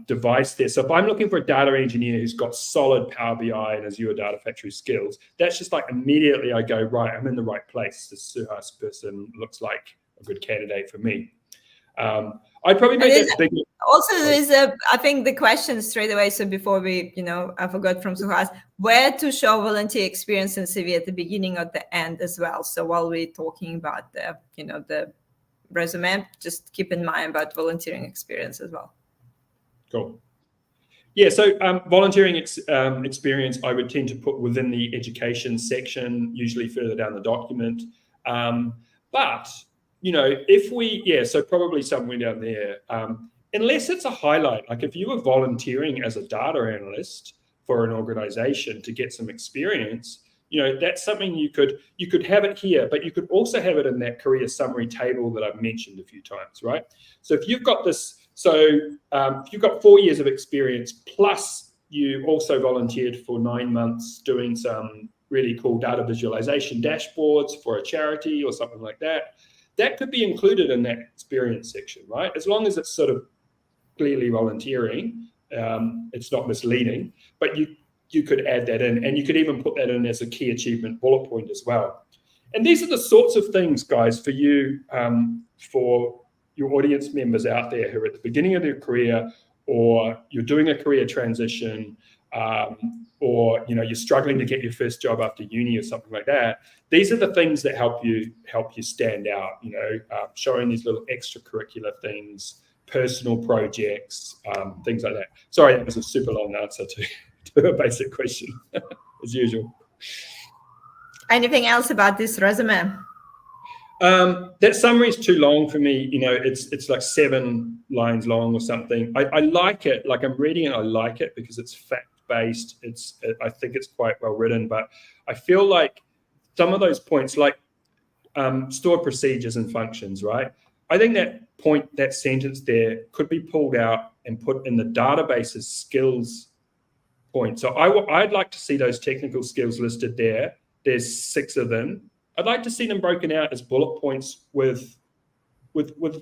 Speaker 2: device there. So if I'm looking for a data engineer who's got solid Power BI and Azure Data Factory skills, that's just like immediately I go, right, I'm in the right place. This Suhas person looks like a good candidate for me. I'd probably make that bigger.
Speaker 1: Also, there's I think the question straight away. So before we, I forgot from Suhas, where to show volunteer experience in CV at the beginning or the end as well. So while we're talking about the resume, just keep in mind about volunteering experience as well.
Speaker 2: Cool. Yeah, so volunteering experience, I would tend to put within the education section, usually further down the document. But so probably somewhere down there, unless it's a highlight, like if you were volunteering as a data analyst for an organization to get some experience, that's something you could have it here, but you could also have it in that career summary table that I've mentioned a few times, right? So if you've got this, if you've got 4 years of experience, plus you also volunteered for 9 months doing some really cool data visualization dashboards for a charity or something like that, that could be included in that experience section, right? As long as it's sort of clearly volunteering, it's not misleading, but you could add that in, and you could even put that in as a key achievement bullet point as well. And these are the sorts of things, guys, for you, for your audience members out there who are at the beginning of their career, or you're doing a career transition, or you're struggling to get your first job after uni or something like that. These are the things that help you stand out. Showing these little extracurricular things, personal projects, things like that. Sorry, that was a super long answer to a basic question, as usual.
Speaker 1: Anything else about this resume?
Speaker 2: That summary is too long for me. It's like 7 lines long or something. I like it. Like I'm reading it, I like it because it's fact-based. I think it's quite well written, but I feel like some of those points, like stored procedures and functions, right? I think that sentence there could be pulled out and put in the database's skills point. So I'd like to see those technical skills listed there. There's 6 of them. I'd like to see them broken out as bullet points with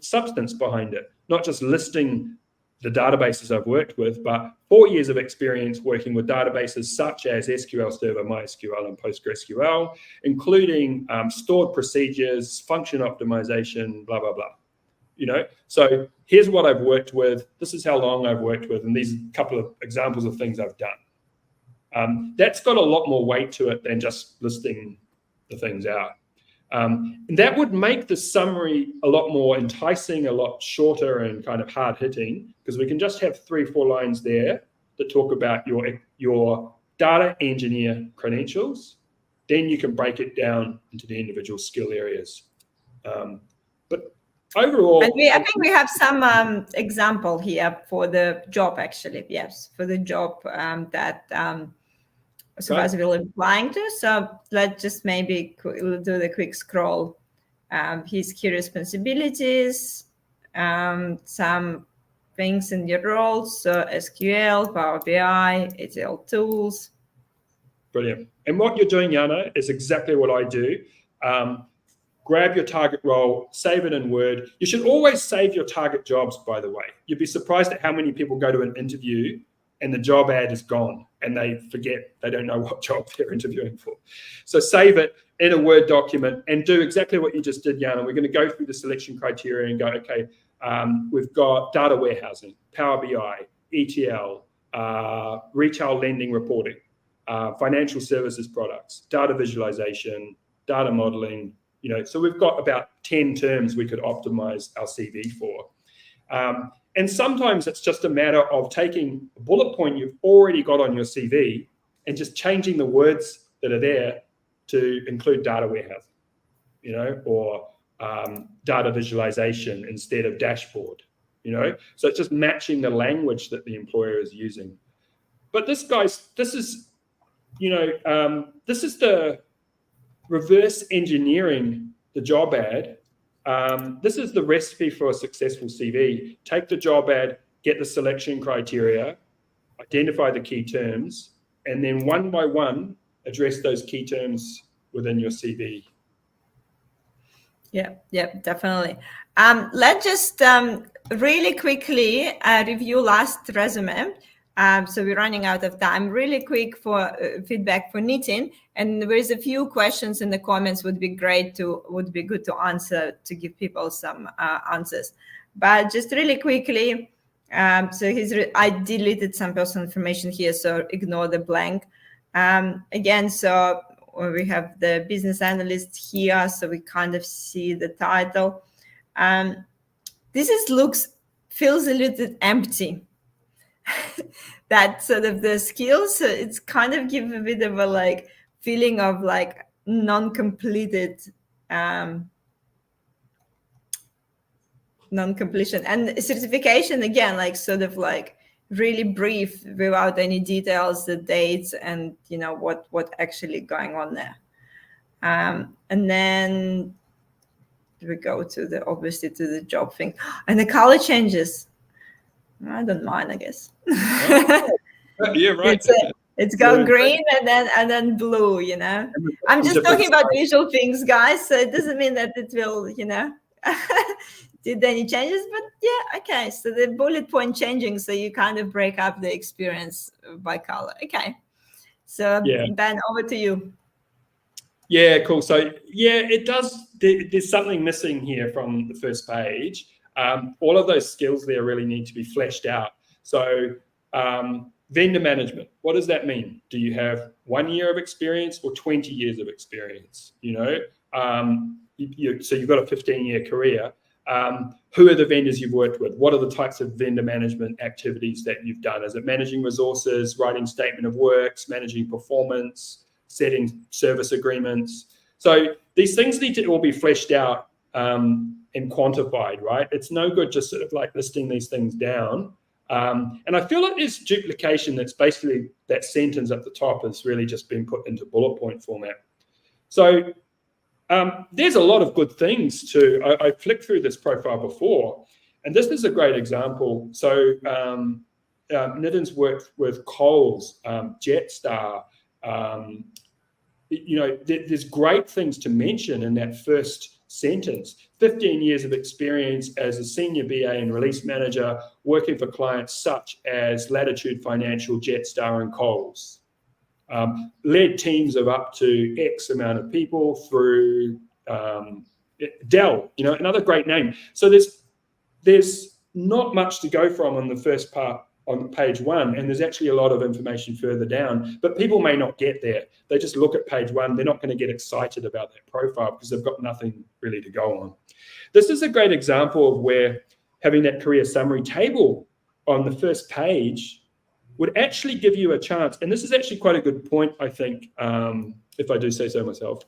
Speaker 2: substance behind it, not just listing the databases I've worked with, but 4 years of experience working with databases such as SQL Server, MySQL, and PostgreSQL, including stored procedures, function optimization, blah, blah, blah. So here's what I've worked with. This is how long I've worked with, and these are a couple of examples of things I've done. That's got a lot more weight to it than just listing the things out. And that would make the summary a lot more enticing, a lot shorter and kind of hard hitting, because we can just have 3 or 4 lines there that talk about your data engineer credentials. Then you can break it down into the individual skill areas. But overall,
Speaker 1: I think we have some example here for the job, actually. Yes, for the job that Suhas will be applying to. So let's just maybe do the quick scroll. His key responsibilities, some things in your roles, so SQL, Power BI, ETL tools.
Speaker 2: Brilliant. And what you're doing, Jana, is exactly what I do. Grab your target role, save it in Word. You should always save your target jobs, by the way. You'd be surprised at how many people go to an interview and the job ad is gone and they forget, they don't know what job they're interviewing for. So save it in a Word document and do exactly what you just did, Jana. We're going to go through the selection criteria and go, okay, we've got data warehousing, Power BI, ETL, retail lending reporting, financial services products, data visualization, data modeling. So we've got about 10 terms we could optimize our CV for. And sometimes it's just a matter of taking a bullet point you've already got on your CV and just changing the words that are there to include data warehouse, or data visualization instead of dashboard, So it's just matching the language that the employer is using. But this is the reverse engineering the job ad. This is the recipe for a successful CV. Take the job ad, get the selection criteria, identify the key terms, and then one by one, address those key terms within your CV.
Speaker 1: Yeah, definitely. Let's just really quickly review last resume. So we're running out of time. Really quick for feedback for Nitin, and there's a few questions in the comments would be good to answer, to give people some answers. But just really quickly, so I deleted some personal information here, so ignore the blank. Again, so we have the business analyst here, so we kind of see the title. This feels a little empty. That sort of the skills, so it's kind of give a bit of a feeling of non-completed, non-completion, and certification again, really brief without any details, the dates, and what actually going on there. And then we go to obviously to the job thing, and the color changes. I don't mind, I guess.
Speaker 2: Yeah, right.
Speaker 1: It's gone green and then blue, I'm just talking about visual things, guys. So it doesn't mean that it will, did any changes, but yeah, okay. So the bullet point changing, so you kind of break up the experience by color. Okay. So yeah. Ben, over to you.
Speaker 2: Yeah, cool. So yeah, it does. There's something missing here from the first page. All of those skills there really need to be fleshed out. So vendor management, what does that mean? Do you have 1 year of experience or 20 years of experience? So you've got a 15-year career. Who are the vendors you've worked with? What are the types of vendor management activities that you've done? Is it managing resources, writing statement of works, managing performance, setting service agreements? So these things need to all be fleshed out and quantified, right? It's no good just sort of listing these things down. And I feel like there's duplication that's basically that sentence at the top has really just been put into bullet point format. So there's a lot of good things too. I flicked through this profile before, and this is a great example. So Nitin's worked with Coles, Jetstar. There's great things to mention in that first sentence. 15 years of experience as a senior BA and release manager, working for clients such as Latitude Financial, Jetstar, and Coles. Led teams of up to X amount of people through Dell, another great name. So there's not much to go from on the first part on page one, and there's actually a lot of information further down, but people may not get there. They just look at page one. They're not going to get excited about that profile because they've got nothing really to go on. This is a great example of where having that career summary table on the first page would actually give you a chance. And this is actually quite a good point, I think, if I do say so myself.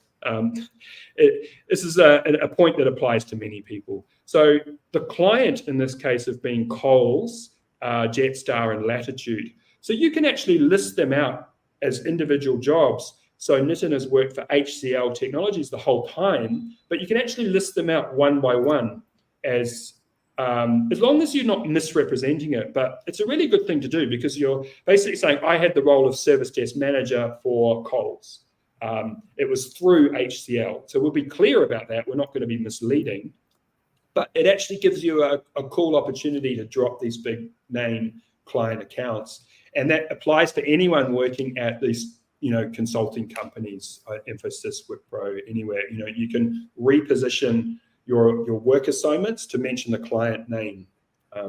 Speaker 2: This is a point that applies to many people. So the client in this case have been Coles, Jetstar, and Latitude. So you can actually list them out as individual jobs. So Nitin has worked for HCL Technologies the whole time, but you can actually list them out one by one as long as you're not misrepresenting it. But it's a really good thing to do because you're basically saying, I had the role of service desk manager for Coles. It was through HCL. So we'll be clear about that. We're not going to be misleading. But it actually gives you a cool opportunity to drop these big name client accounts. And that applies to anyone working at these, consulting companies, Infosys, Wipro, anywhere. You can reposition your work assignments to mention the client name,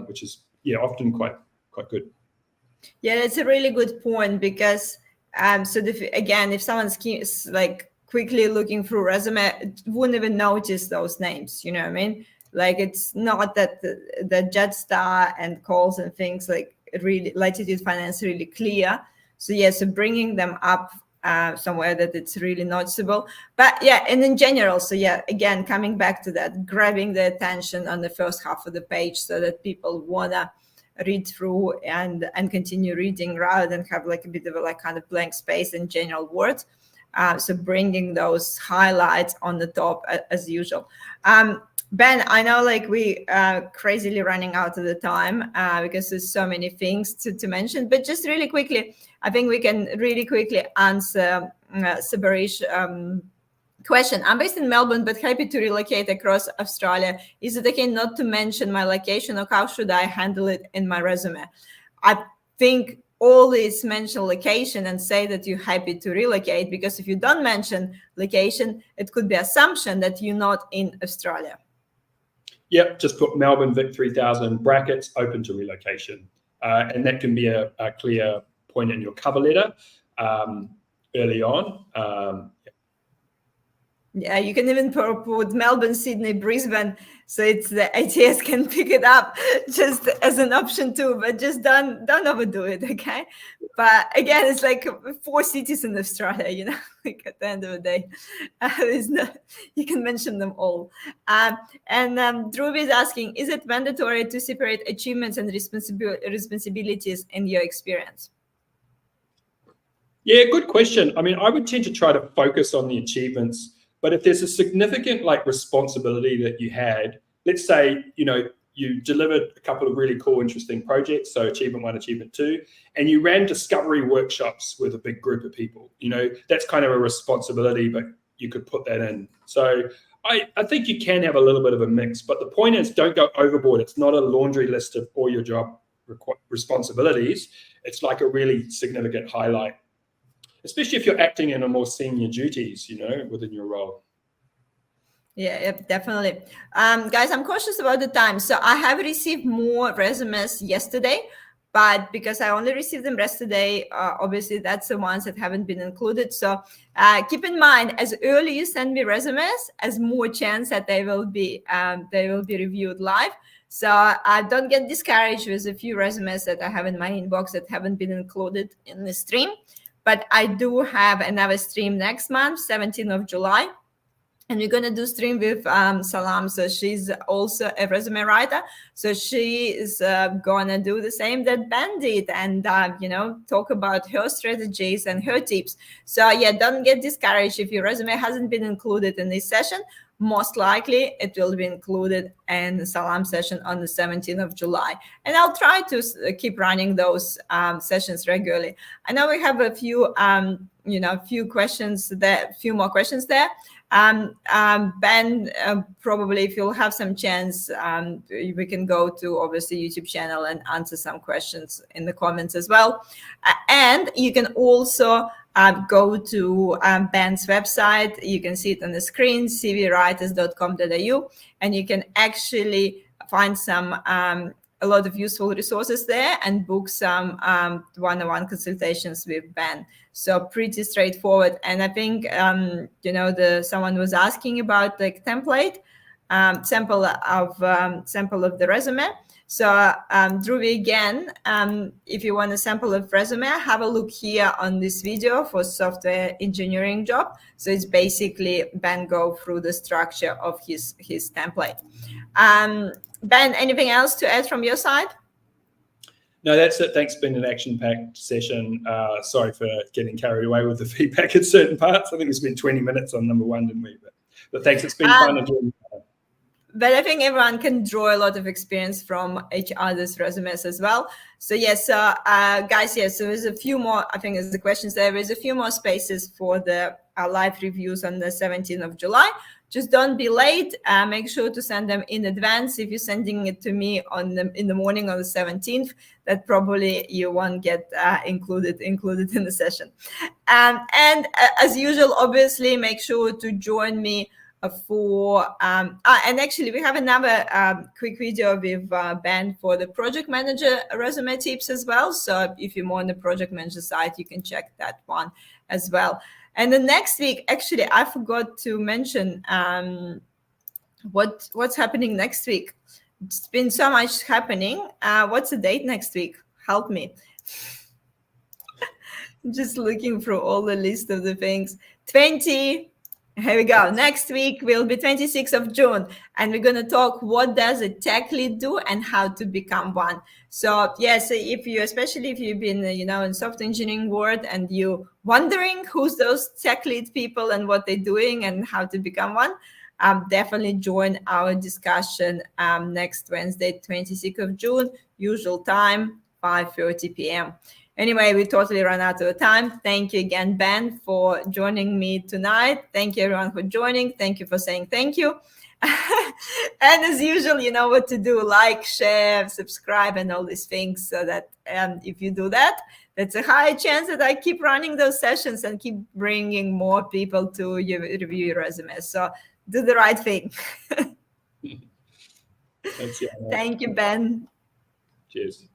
Speaker 2: which is often quite good.
Speaker 1: Yeah, that's a really good point because so again, if someone's like quickly looking through resume, wouldn't even notice those names. You know what I mean? Like it's not that the Jetstar and calls and things like really Latitude Finance really clear. So yeah, so bringing them up somewhere that it's really noticeable. But yeah, and in general, so yeah, again, coming back to that, grabbing the attention on the first half of the page so that people wanna read through and continue reading rather than have like a bit of a like kind of blank space in general words. So bringing those highlights on the top as usual. Ben, I know like we crazily running out of the time because there's so many things to mention, but just really quickly, I think we can really quickly answer Sabarish question. I'm based in Melbourne, but happy to relocate across Australia. Is it okay not to mention my location, or how should I handle it in my resume? I think always mention location and say that you're happy to relocate, because if you don't mention location, it could be assumption that you're not in Australia.
Speaker 2: Yep, just put Melbourne Vic 3000 brackets open to relocation. And that can be a clear point in your cover letter early on.
Speaker 1: Yeah, you can even put Melbourne, Sydney, Brisbane, so it's the ATS can pick it up just as an option too, but just don't overdo it, okay? But again, it's like 4 cities in Australia, you know, like at the end of the day, you can mention them all. And Dhruv is asking, is it mandatory to separate achievements and responsibilities in your experience?
Speaker 2: Yeah, good question. I mean, I would tend to try to focus on the achievements. But if there's a significant like responsibility that you had, let's say, you delivered a couple of really cool, interesting projects, so achievement 1, achievement 2, and you ran discovery workshops with a big group of people, that's kind of a responsibility, but you could put that in. So I think you can have a little bit of a mix, but the point is don't go overboard. It's not a laundry list of all your job responsibilities. It's like a really significant highlight, especially if you're acting in a more senior duties, within your role.
Speaker 1: Yeah, definitely. Guys, I'm cautious about the time. So I have received more resumes yesterday, but because I only received them yesterday, obviously that's the ones that haven't been included. So keep in mind, as early you send me resumes, as more chance that they will be reviewed live. So don't get discouraged with a few resumes that I have in my inbox that haven't been included in the stream. But I do have another stream next month, 17th of July. And we're going to do stream with Salam. So she's also a resume writer. So she is going to do the same that Ben did and, talk about her strategies and her tips. So yeah, don't get discouraged if your resume hasn't been included in this session. Most likely it will be included in the Salam session on the 17th of July. And I'll try to keep running those sessions regularly. I know we have a few, few questions there, few more questions there. Ben, probably if you'll have some chance, we can go to obviously YouTube channel and answer some questions in the comments as well. And you can also go to Ben's website. You can see it on the screen, cvwriters.com.au, and you can actually find a lot of useful resources there and book some one-on-one consultations with Ben. So pretty straightforward. And I think, someone was asking about the template, sample of the resume. So Dhruvi, again, if you want a sample of resume, have a look here on this video for software engineering job. So it's basically Ben go through the structure of his template. Ben, anything else to add from your side?
Speaker 2: No, that's it. Thanks. It's been an action-packed session. Sorry for getting carried away with the feedback in certain parts. I think we spent 20 minutes on number 1, didn't we? But thanks. It's been fun.
Speaker 1: But I think everyone can draw a lot of experience from each other's resumes as well. So yes, guys, yes, so there's a few more, I think there's the questions there. There's a few more spaces for the live reviews on the 17th of July. Just don't be late. Make sure to send them in advance. If you're sending it to me in the morning on the 17th, that probably you won't get included in the session. And as usual, obviously, make sure to join me and actually we have another quick video with Ben for the project manager resume tips as well. So if you're more on the project manager side, you can check that one as well. And the next week, actually, I forgot to mention what's happening next week. It's been so much happening. What's the date next week? Help me. Just looking through all the list of the things. Here we go. Next week will be 26th of June, and we're going to talk what does a tech lead do and how to become one. So yes, especially if you've been, in software engineering world and you wondering who's those tech lead people and what they're doing and how to become one, definitely join our discussion next Wednesday, 26th of June, usual time, 5:30 p.m. Anyway, we totally ran out of time. Thank you again, Ben, for joining me tonight. Thank you, everyone, for joining. Thank you for saying thank you. And as usual, you know what to do. Like, share, subscribe, and all these things, so that if you do that, that's a high chance that I keep running those sessions and keep bringing more people to review your resume. So do the right thing.
Speaker 2: Thanks, Jana.
Speaker 1: Thank you, Ben.
Speaker 2: Cheers.